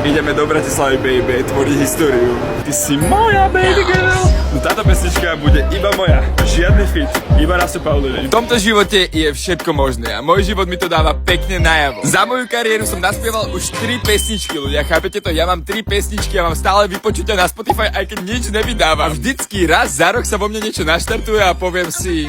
Ideme do Bratislavy, baby, tvoriť históriu. Ty si moja, baby girl. No táto pesnička bude iba moja. Žiadny fit, iba Rasto Paulič. V tomto živote je všetko možné a môj život mi to dáva pekne najavo. Za moju kariéru som naspieval už 3 pesničky, ľudia, chápete to? Ja mám 3 pesničky a mám stále vypočutia na Spotify, aj keď nič nevydávam. Vždycky raz za rok sa vo mne niečo naštartuje a poviem si...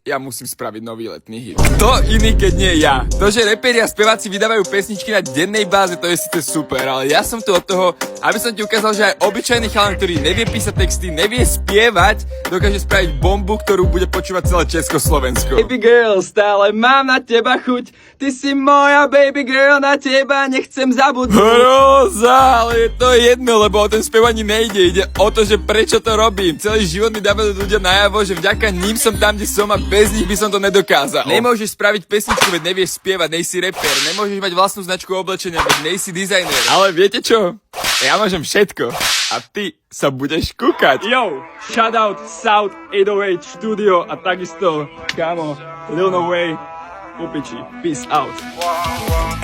Ja musím spraviť nový letný hit. To iný, keď nie ja. To, že reperi a speváci vydávajú pesničky na dennej báze, to je síce super, ale ja som tu od toho, aby som ti ukázal, že aj obyčajný chalan, ktorý nevie písať texty, nevie spievať, dokáže spraviť bombu, ktorú bude počúvať celé Československo. Baby girl, stále mám na teba chuť. Ty si moja baby girl, na teba nechcem zabudnúť. Hroza, ale je to jedno, lebo o ten spev ani nejde. Ide o to, že prečo to robím. Celý život mi dávajú ľudia najavo, že vďaka ním som tam, kde som a bez nich by som to nedokázal. Nemôžeš spraviť pesničku, veď nevieš spievať, nejsi rapper. Nemôžeš mať vlastnú značku oblečenia, veď nejsi dizajner. Ale viete čo? Ja môžem všetko. A ty sa budeš kúkať. Yo, shoutout South 808 Studio a takisto, kámo, Lil No Way, Pupiči. Peace out.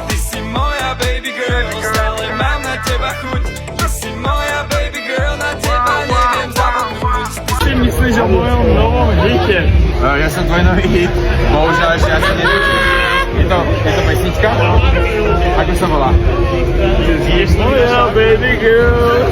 Ty si moja baby girl, stále mám na teba chuť. Ty si moja baby girl, na teba neviem zabudnúť. Ty si myslíš o mojom novom hite? Ja som tvoj nový hit, bohužiaľ ešte asi nevyčil. Je to pesnička? Ako sa volá? Ty si moja baby girl.